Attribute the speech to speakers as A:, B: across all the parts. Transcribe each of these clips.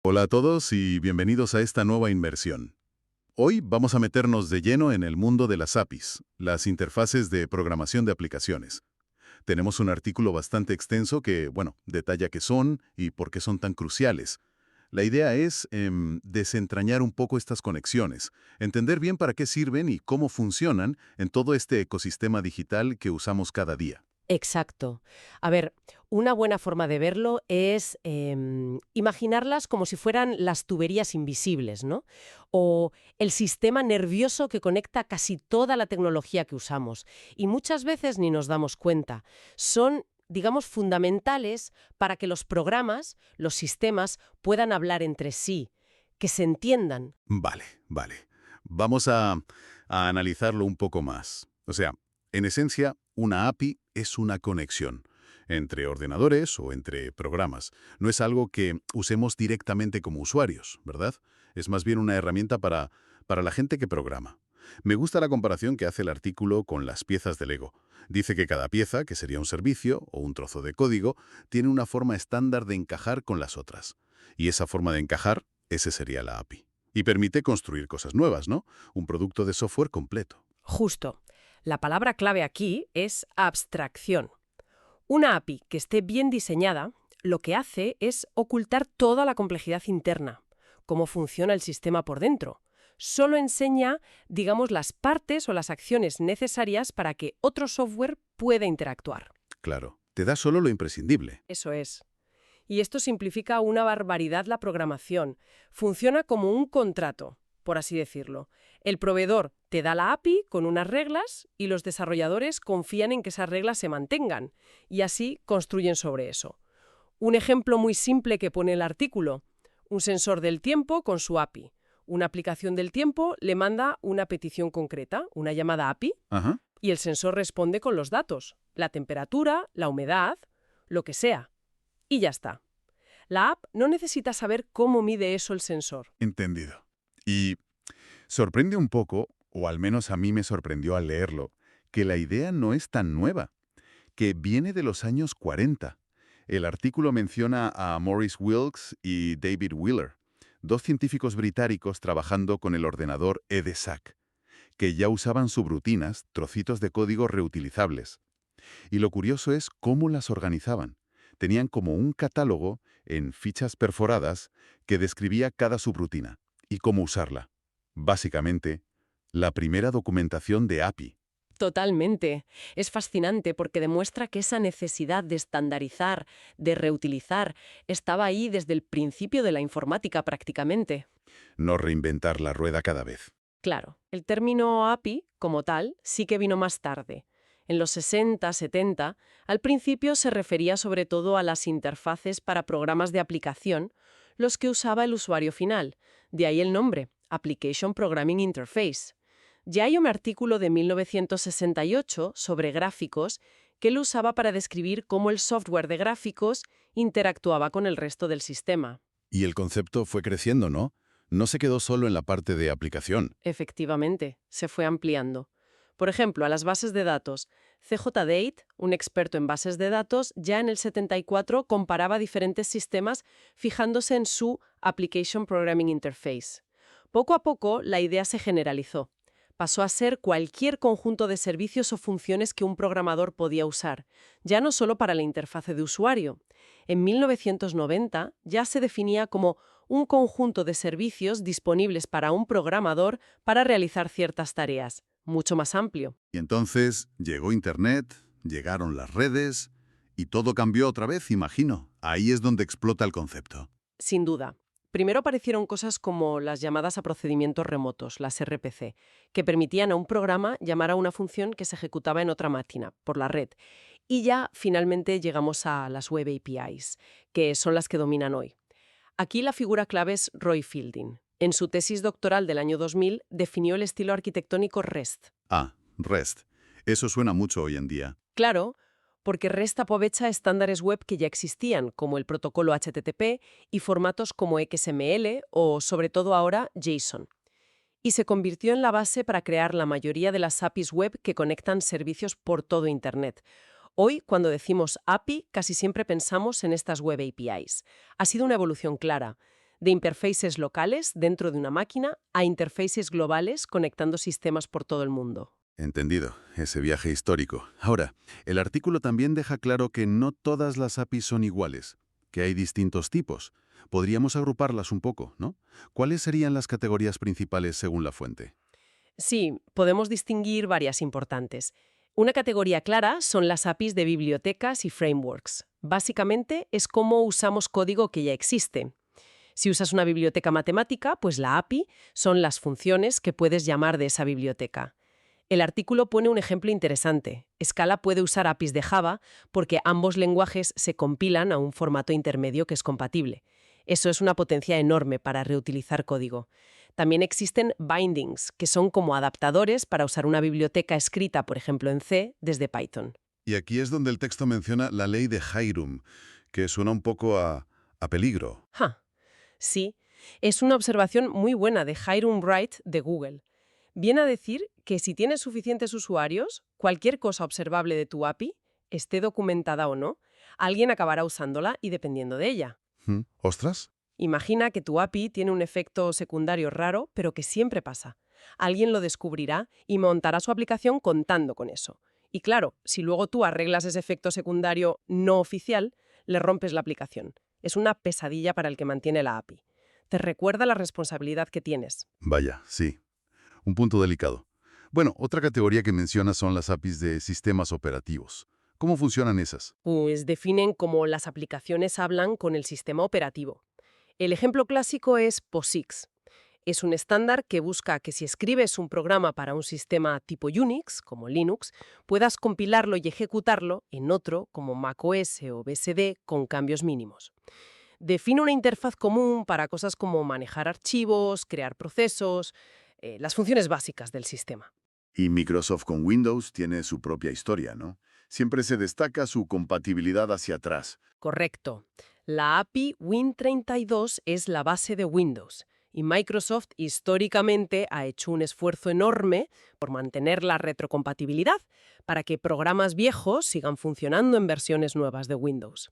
A: Hola a todos y bienvenidos a esta nueva inmersión. Hoy vamos a meternos de lleno en el mundo de las APIs, las interfaces de programación de aplicaciones. Tenemos un artículo bastante extenso que, detalla qué son y por qué son tan cruciales. La idea es desentrañar un poco estas conexiones, entender bien para qué sirven y cómo funcionan en todo este ecosistema digital que usamos cada día.
B: Exacto. A ver, una buena forma de verlo es imaginarlas como si fueran las tuberías invisibles, ¿no? O el sistema nervioso que conecta casi toda la tecnología que usamos. Y muchas veces ni nos damos cuenta. Son, digamos, fundamentales para que los programas, los sistemas, puedan hablar entre sí, que se entiendan.
A: Vale. Vamos a analizarlo un poco más. O sea, en esencia, una API es una conexión entre ordenadores o entre programas. No es algo que usemos directamente como usuarios, ¿verdad? Es más bien una herramienta para la gente que programa. Me gusta la comparación que hace el artículo con las piezas de Lego. Dice que cada pieza, que sería un servicio o un trozo de código, tiene una forma estándar de encajar con las otras. Y esa forma de encajar, ese sería la API. Y permite construir cosas nuevas, ¿no? Un producto de software completo.
B: Justo. La palabra clave aquí es abstracción. Una API que esté bien diseñada, lo que hace es ocultar toda la complejidad interna, cómo funciona el sistema por dentro. Solo enseña, digamos, las partes o las acciones necesarias para que otro software pueda interactuar.
A: Claro, te da solo lo imprescindible.
B: Eso es. Y esto simplifica una barbaridad la programación. Funciona como un contrato, por así decirlo. El proveedor te da la API con unas reglas y los desarrolladores confían en que esas reglas se mantengan y así construyen sobre eso. Un ejemplo muy simple que pone el artículo: un sensor del tiempo con su API. Una aplicación del tiempo le manda una petición concreta, una llamada API,
A: Ajá.
B: y el sensor responde con los datos, la temperatura, la humedad, lo que sea. Y ya está. La app no necesita saber cómo mide eso el sensor.
A: Entendido. Y sorprende un poco, o al menos a mí me sorprendió al leerlo, que la idea no es tan nueva, que viene de los años 40. El artículo menciona a Maurice Wilkes y David Wheeler, dos científicos británicos trabajando con el ordenador EDSAC, que ya usaban subrutinas, trocitos de código reutilizables. Y lo curioso es cómo las organizaban. Tenían como un catálogo en fichas perforadas que describía cada subrutina y cómo usarla. Básicamente, la primera documentación de API.
B: Totalmente. Es fascinante porque demuestra que esa necesidad de estandarizar, de reutilizar, estaba ahí desde el principio de la informática prácticamente.
A: No reinventar la rueda cada vez.
B: Claro, el término API, como tal, sí que vino más tarde. En los 60, 70, al principio se refería sobre todo a las interfaces para programas de aplicación, los que usaba el usuario final. De ahí el nombre, Application Programming Interface. Ya hay un artículo de 1968 sobre gráficos que él usaba para describir cómo el software de gráficos interactuaba con el resto del sistema.
A: Y el concepto fue creciendo, ¿no? No se quedó solo en la parte de aplicación.
B: Efectivamente, se fue ampliando. Por ejemplo, a las bases de datos. CJ Date, un experto en bases de datos, ya en el 74 comparaba diferentes sistemas fijándose en su Application Programming Interface. Poco a poco, la idea se generalizó. Pasó a ser cualquier conjunto de servicios o funciones que un programador podía usar, ya no solo para la interfase de usuario. En 1990 ya se definía como un conjunto de servicios disponibles para un programador para realizar ciertas tareas, mucho más amplio.
A: Y entonces llegó Internet, llegaron las redes, y todo cambió otra vez, imagino. Ahí es donde explota el concepto.
B: Sin duda. Primero aparecieron cosas como las llamadas a procedimientos remotos, las RPC, que permitían a un programa llamar a una función que se ejecutaba en otra máquina, por la red. Y ya finalmente llegamos a las Web APIs, que son las que dominan hoy. Aquí la figura clave es Roy Fielding. En su tesis doctoral del año 2000 definió el estilo arquitectónico REST.
A: Ah, REST. Eso suena mucho hoy en día.
B: Claro, porque REST aprovecha estándares web que ya existían, como el protocolo HTTP, y formatos como XML o, sobre todo ahora, JSON. Y se convirtió en la base para crear la mayoría de las APIs web que conectan servicios por todo Internet. Hoy, cuando decimos API, casi siempre pensamos en estas Web APIs. Ha sido una evolución clara, de interfaces locales dentro de una máquina a interfaces globales conectando sistemas por todo el mundo.
A: Entendido, ese viaje histórico. Ahora, el artículo también deja claro que no todas las APIs son iguales, que hay distintos tipos. Podríamos agruparlas un poco, ¿no? ¿Cuáles serían las categorías principales según la fuente?
B: Sí, podemos distinguir varias importantes. Una categoría clara son las APIs de bibliotecas y frameworks. Básicamente es cómo usamos código que ya existe. Si usas una biblioteca matemática, pues la API son las funciones que puedes llamar de esa biblioteca. El artículo pone un ejemplo interesante. Scala puede usar APIs de Java porque ambos lenguajes se compilan a un formato intermedio que es compatible. Eso es una potencia enorme para reutilizar código. También existen bindings, que son como adaptadores para usar una biblioteca escrita, por ejemplo, en C, desde Python.
A: Y aquí es donde el texto menciona la ley de Hiram, que suena un poco a peligro.
B: ¡Ja! Sí, es una observación muy buena de Hiram Wright de Google. Viene a decir que si tienes suficientes usuarios, cualquier cosa observable de tu API, esté documentada o no, alguien acabará usándola y dependiendo de ella.
A: ¿Ostras?
B: Imagina que tu API tiene un efecto secundario raro, pero que siempre pasa. Alguien lo descubrirá y montará su aplicación contando con eso. Y claro, si luego tú arreglas ese efecto secundario no oficial, le rompes la aplicación. Es una pesadilla para el que mantiene la API. Te recuerda la responsabilidad que tienes.
A: Vaya, sí. Un punto delicado. Bueno, otra categoría que menciona son las APIs de sistemas operativos. ¿Cómo funcionan esas?
B: Pues definen cómo las aplicaciones hablan con el sistema operativo. El ejemplo clásico es POSIX. Es un estándar que busca que si escribes un programa para un sistema tipo Unix, como Linux, puedas compilarlo y ejecutarlo en otro, como macOS o BSD, con cambios mínimos. Define una interfaz común para cosas como manejar archivos, crear procesos, las funciones básicas del sistema.
A: Y Microsoft con Windows tiene su propia historia, ¿no? Siempre se destaca su compatibilidad hacia atrás.
B: Correcto. La API Win32 es la base de Windows y Microsoft históricamente ha hecho un esfuerzo enorme por mantener la retrocompatibilidad para que programas viejos sigan funcionando en versiones nuevas de Windows.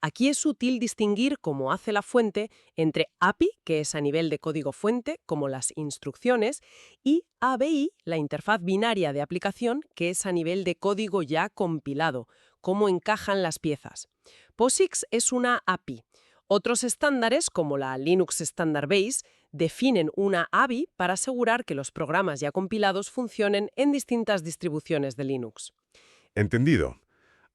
B: Aquí es útil distinguir, como hace la fuente, entre API, que es a nivel de código fuente, como las instrucciones, y ABI, la interfaz binaria de aplicación, que es a nivel de código ya compilado, cómo encajan las piezas. POSIX es una API. Otros estándares, como la Linux Standard Base, definen una ABI para asegurar que los programas ya compilados funcionen en distintas distribuciones de Linux.
C: Entendido.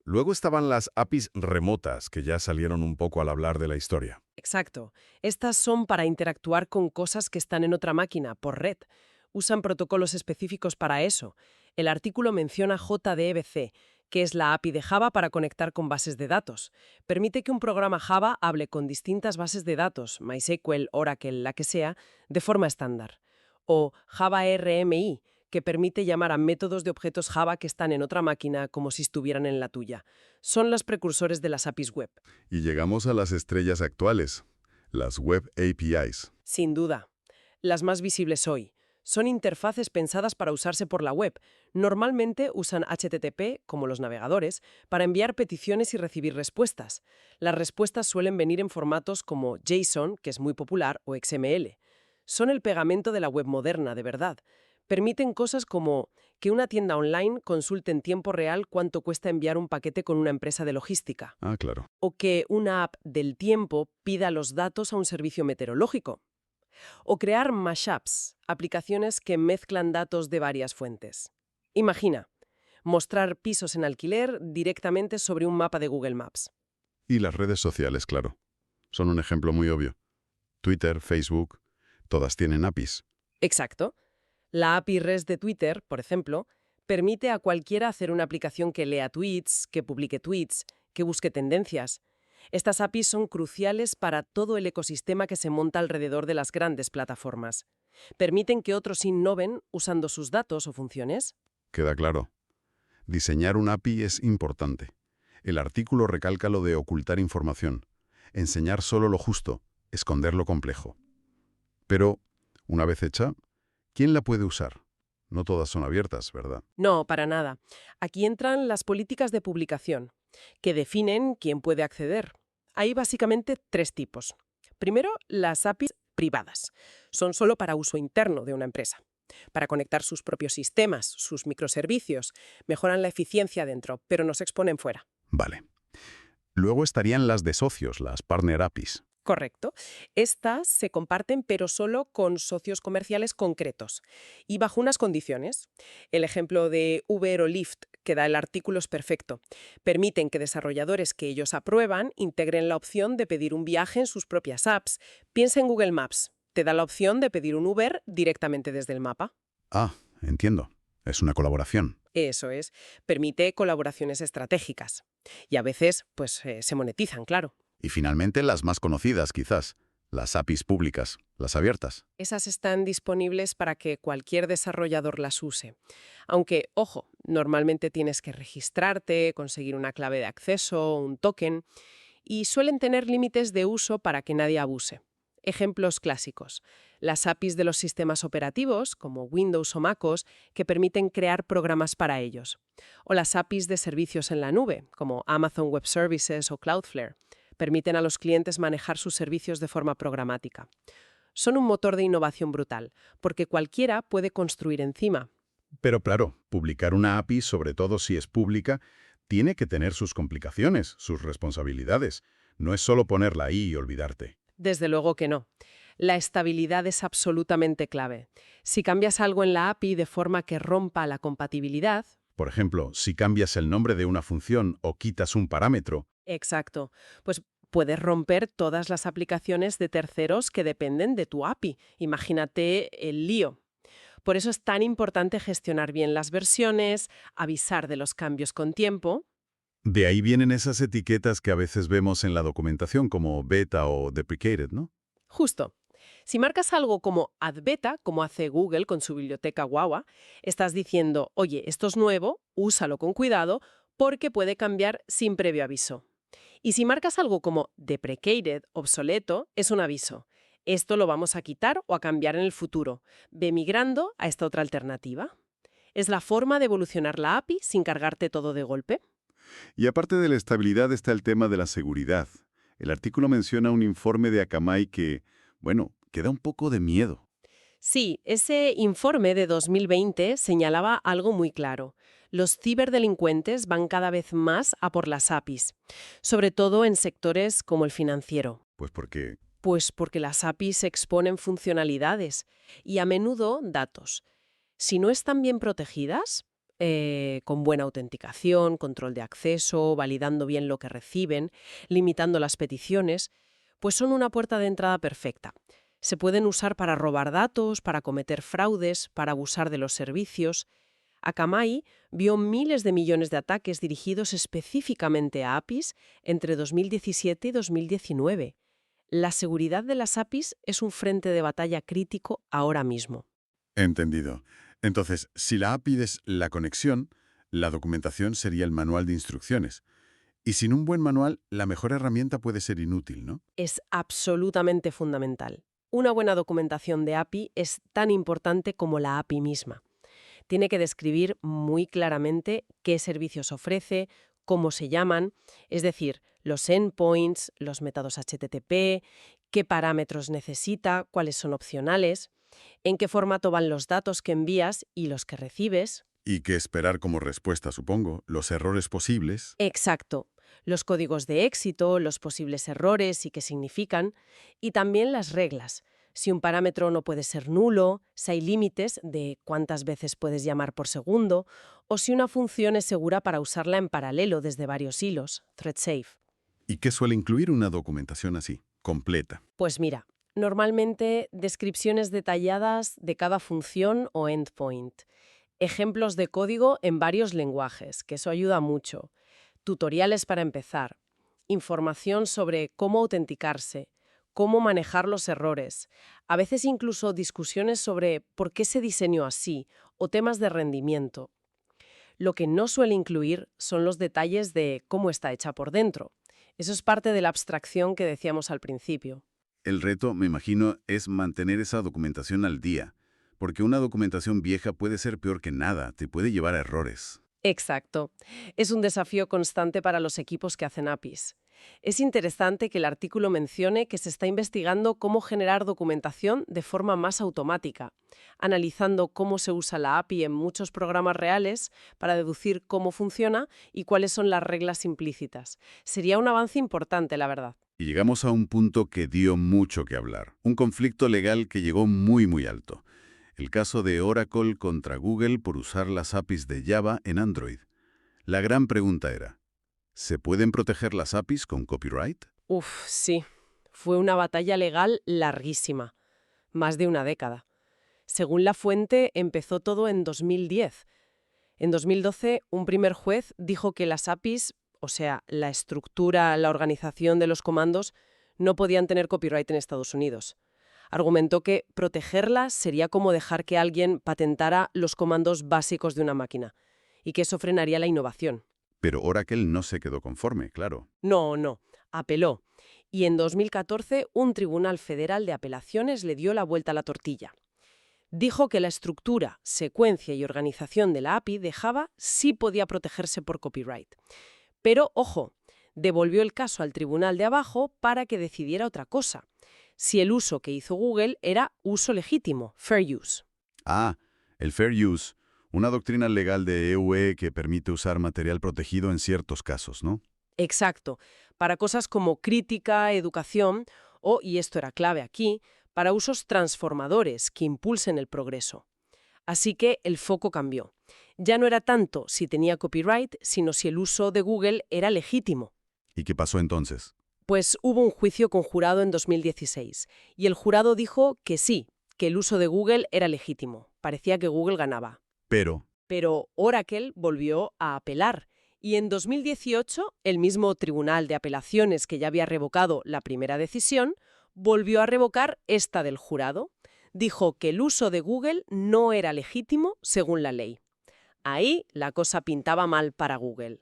C: Luego estaban las APIs remotas, que ya salieron un poco al hablar de la historia.
B: Exacto. Estas son para interactuar con cosas que están en otra máquina, por red. Usan protocolos específicos para eso. El artículo menciona JDBC, que es la API de Java para conectar con bases de datos. Permite que un programa Java hable con distintas bases de datos, MySQL, Oracle, la que sea, de forma estándar. O Java RMI, que permite llamar a métodos de objetos Java que están en otra máquina como si estuvieran en la tuya. Son los precursores de las APIs web.
A: Y llegamos a las estrellas actuales, las Web APIs.
B: Sin duda. Las más visibles hoy. Son interfaces pensadas para usarse por la web. Normalmente usan HTTP, como los navegadores, para enviar peticiones y recibir respuestas. Las respuestas suelen venir en formatos como JSON, que es muy popular, o XML. Son el pegamento de la web moderna, de verdad. Permiten cosas como que una tienda online consulte en tiempo real cuánto cuesta enviar un paquete con una empresa de logística.
A: Ah, claro.
B: O que una app del tiempo pida los datos a un servicio meteorológico. O crear mashups, aplicaciones que mezclan datos de varias fuentes. Imagina, mostrar pisos en alquiler directamente sobre un mapa de Google Maps.
A: Y las redes sociales, claro. Son un ejemplo muy obvio. Twitter, Facebook, todas tienen APIs.
B: Exacto. La API REST de Twitter, por ejemplo, permite a cualquiera hacer una aplicación que lea tweets, que publique tweets, que busque tendencias. Estas APIs son cruciales para todo el ecosistema que se monta alrededor de las grandes plataformas. Permiten que otros innoven usando sus datos o funciones.
A: Queda claro. Diseñar un API es importante. El artículo recalca lo de ocultar información, enseñar solo lo justo, esconder lo complejo. Pero, una vez hecha, ¿quién la puede usar? No todas son abiertas, ¿verdad?
B: No, para nada. Aquí entran las políticas de publicación, que definen quién puede acceder. Hay básicamente tres tipos. Primero, las APIs privadas. Son solo para uso interno de una empresa. Para conectar sus propios sistemas, sus microservicios, mejoran la eficiencia dentro, pero no se exponen fuera.
C: Vale. Luego estarían las de socios, las Partner APIs.
B: Correcto. Estas se comparten pero solo con socios comerciales concretos y bajo unas condiciones. El ejemplo de Uber o Lyft que da el artículo es perfecto. Permiten que desarrolladores que ellos aprueban integren la opción de pedir un viaje en sus propias apps. Piensa en Google Maps. Te da la opción de pedir un Uber directamente desde el mapa.
C: Ah, entiendo. Es una colaboración.
B: Eso es. Permite colaboraciones estratégicas. Y a veces, pues, se monetizan, claro.
C: Y finalmente las más conocidas, quizás, las APIs públicas, las abiertas.
B: Esas están disponibles para que cualquier desarrollador las use. Aunque, ojo, normalmente tienes que registrarte, conseguir una clave de acceso, un token, y suelen tener límites de uso para que nadie abuse. Ejemplos clásicos. Las APIs de los sistemas operativos, como Windows o MacOS, que permiten crear programas para ellos. O las APIs de servicios en la nube, como Amazon Web Services o Cloudflare. Permiten a los clientes manejar sus servicios de forma programática. Son un motor de innovación brutal, porque cualquiera puede construir encima.
C: Pero claro, publicar una API, sobre todo si es pública, tiene que tener sus complicaciones, sus responsabilidades. No es solo ponerla ahí y olvidarte.
B: Desde luego que no. La estabilidad es absolutamente clave. Si cambias algo en la API de forma que rompa la compatibilidad...
C: Por ejemplo, si cambias el nombre de una función o quitas un parámetro.
B: Exacto. Pues puedes romper todas las aplicaciones de terceros que dependen de tu API. Imagínate el lío. Por eso es tan importante gestionar bien las versiones, avisar de los cambios con tiempo.
C: De ahí vienen esas etiquetas que a veces vemos en la documentación como beta o deprecated, ¿no?
B: Justo. Si marcas algo como add beta, como hace Google con su biblioteca Wawa, estás diciendo, oye, esto es nuevo, úsalo con cuidado, porque puede cambiar sin previo aviso. Y si marcas algo como deprecated, obsoleto, es un aviso. Esto lo vamos a quitar o a cambiar en el futuro. Ve migrando a esta otra alternativa. Es la forma de evolucionar la API sin cargarte todo de golpe.
A: Y aparte de la estabilidad está el tema de la seguridad. El artículo menciona un informe de Akamai que, bueno, que da un poco de miedo.
B: Sí, ese informe de 2020 señalaba algo muy claro. Los ciberdelincuentes van cada vez más a por las APIs, sobre todo en sectores como el financiero.
A: Pues porque,
B: Pues porque las APIs exponen funcionalidades y a menudo datos. Si no están bien protegidas, con buena autenticación, control de acceso, validando bien lo que reciben, limitando las peticiones, pues son una puerta de entrada perfecta. Se pueden usar para robar datos, para cometer fraudes, para abusar de los servicios. Akamai vio miles de millones de ataques dirigidos específicamente a APIs entre 2017 y 2019. La seguridad de las APIs es un frente de batalla crítico ahora mismo.
A: entendido. Entonces, si la API es la conexión, la documentación sería el manual de instrucciones. Y sin un buen manual, la mejor herramienta puede ser inútil, ¿no?
B: Es absolutamente fundamental. Una buena documentación de API es tan importante como la API misma. Tiene que describir muy claramente qué servicios ofrece, cómo se llaman, es decir, los endpoints, los métodos HTTP, qué parámetros necesita, cuáles son opcionales, en qué formato van los datos que envías y los que recibes.
A: Y que esperar como respuesta, supongo, los errores posibles.
B: Exacto. Los códigos de éxito, los posibles errores y qué significan, y también las reglas. Si un parámetro no puede ser nulo, si hay límites de cuántas veces puedes llamar por segundo, o si una función es segura para usarla en paralelo desde varios hilos, thread safe.
A: ¿Y qué suele incluir una documentación así, completa?
B: Pues mira, normalmente descripciones detalladas de cada función o endpoint, ejemplos de código en varios lenguajes, que eso ayuda mucho, tutoriales para empezar, información sobre cómo autenticarse, cómo manejar los errores, a veces incluso discusiones sobre por qué se diseñó así o temas de rendimiento. Lo que no suele incluir son los detalles de cómo está hecha por dentro. Eso es parte de la abstracción que decíamos al principio.
A: El reto, me imagino, es mantener esa documentación al día, porque una documentación vieja puede ser peor que nada, te puede llevar a errores.
B: Exacto. Es un desafío constante para los equipos que hacen APIs. Es interesante que el artículo mencione que se está investigando cómo generar documentación de forma más automática, analizando cómo se usa la API en muchos programas reales para deducir cómo funciona y cuáles son las reglas implícitas. Sería un avance importante, la verdad.
A: Y llegamos a un punto que dio mucho que hablar, un conflicto legal que llegó muy alto. El caso de Oracle contra Google por usar las APIs de Java en Android. La gran pregunta era, ¿se pueden proteger las APIs con copyright?
B: Uf, sí. Fue una batalla legal larguísima, más de una década. Según la fuente, empezó todo en 2010. En 2012, un primer juez dijo que las APIs, o sea, la estructura, la organización de los comandos, no podían tener copyright en Estados Unidos. Argumentó que protegerlas sería como dejar que alguien patentara los comandos básicos de una máquina, y que eso frenaría la innovación.
A: Pero Oracle no se quedó conforme, claro.
B: No, apeló. Y en 2014, un tribunal federal de apelaciones le dio la vuelta a la tortilla. Dijo que la estructura, secuencia y organización de la API de Java sí podía protegerse por copyright. Pero, ojo, devolvió el caso al tribunal de abajo para que decidiera otra cosa. Si el uso que hizo Google era uso legítimo, fair use.
A: Ah, el fair use, una doctrina legal de EU que permite usar material protegido en ciertos casos, ¿no?
B: Exacto, para cosas como crítica, educación o, y esto era clave aquí, para usos transformadores que impulsen el progreso. Así que el foco cambió. Ya no era tanto si tenía copyright, sino si el uso de Google era legítimo.
A: ¿Y qué pasó entonces?
B: Pues hubo un juicio conjurado en 2016 y el jurado dijo que sí, que el uso de Google era legítimo. Parecía que Google ganaba. Pero Oracle volvió a apelar y en 2018 el mismo Tribunal de Apelaciones que ya había revocado la primera decisión volvió a revocar esta del jurado. Dijo que el uso de Google no era legítimo según la ley. Ahí la cosa pintaba mal para Google.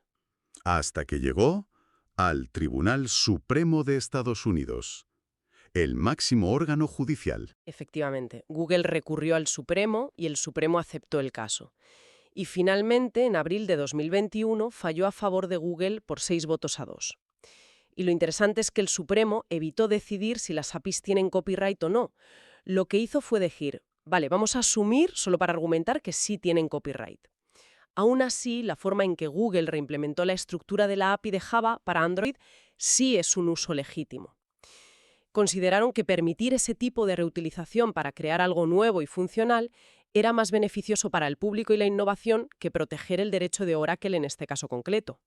C: Hasta que llegó al Tribunal Supremo de Estados Unidos, el máximo órgano judicial.
B: Efectivamente, Google recurrió al Supremo y el Supremo aceptó el caso. Y finalmente, en abril de 2021, falló a favor de Google por 6 votos a 2. Y lo interesante es que el Supremo evitó decidir si las APIs tienen copyright o no. Lo que hizo fue decir, vale, vamos a asumir, solo para argumentar, que sí tienen copyright. Aún así, la forma en que Google reimplementó la estructura de la API de Java para Android sí es un uso legítimo. Consideraron que permitir ese tipo de reutilización para crear algo nuevo y funcional era más beneficioso para el público y la innovación que proteger el derecho de Oracle en este caso concreto.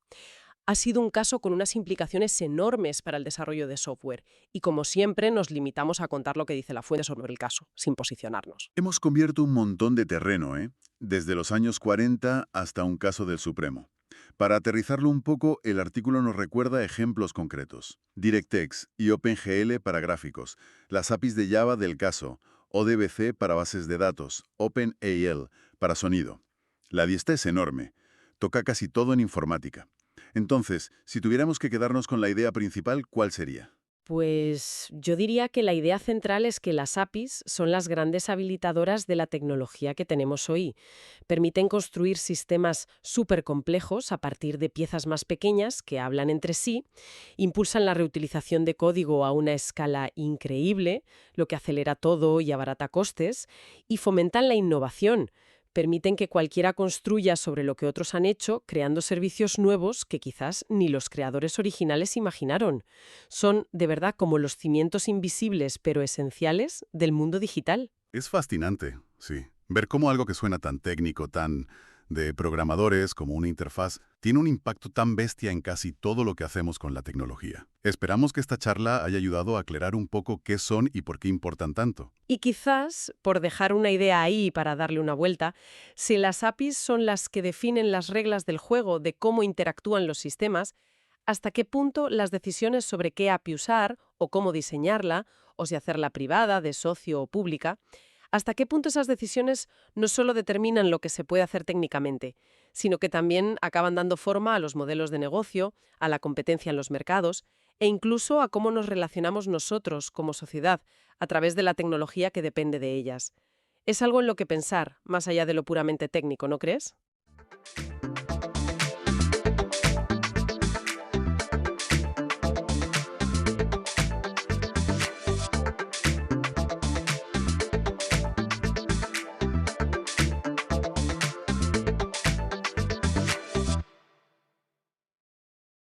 B: Ha sido un caso con unas implicaciones enormes para el desarrollo de software y, como siempre, nos limitamos a contar lo que dice la fuente sobre el caso, sin posicionarnos.
A: Hemos cubierto un montón de terreno, ¿eh? Desde los años 40 hasta un caso del Supremo. Para aterrizarlo un poco, el artículo nos recuerda ejemplos concretos. DirectX y OpenGL para gráficos, las APIs de Java del caso, ODBC para bases de datos, OpenAL para sonido. La lista es enorme. Toca casi todo en informática. Entonces, si tuviéramos que quedarnos con la idea principal, ¿cuál sería?
B: Pues yo diría que la idea central es que las APIs son las grandes habilitadoras de la tecnología que tenemos hoy. Permiten construir sistemas súper complejos a partir de piezas más pequeñas que hablan entre sí, impulsan la reutilización de código a una escala increíble, lo que acelera todo y abarata costes, y fomentan la innovación. Permiten que cualquiera construya sobre lo que otros han hecho, creando servicios nuevos que quizás ni los creadores originales imaginaron. Son, de verdad, como los cimientos invisibles pero esenciales del mundo digital.
C: Es fascinante, sí. Ver cómo algo que suena tan técnico, tan de programadores como una interfaz, tiene un impacto tan bestia en casi todo lo que hacemos con la tecnología. Esperamos que esta charla haya ayudado a aclarar un poco qué son y por qué importan tanto.
B: Y quizás, por dejar una idea ahí para darle una vuelta, si las APIs son las que definen las reglas del juego de cómo interactúan los sistemas, ¿hasta qué punto las decisiones sobre qué API usar o cómo diseñarla, o si hacerla privada, de socio o pública, hasta qué punto esas decisiones no solo determinan lo que se puede hacer técnicamente, sino que también acaban dando forma a los modelos de negocio, a la competencia en los mercados e incluso a cómo nos relacionamos nosotros como sociedad a través de la tecnología que depende de ellas? Es algo en lo que pensar, más allá de lo puramente técnico, ¿no crees?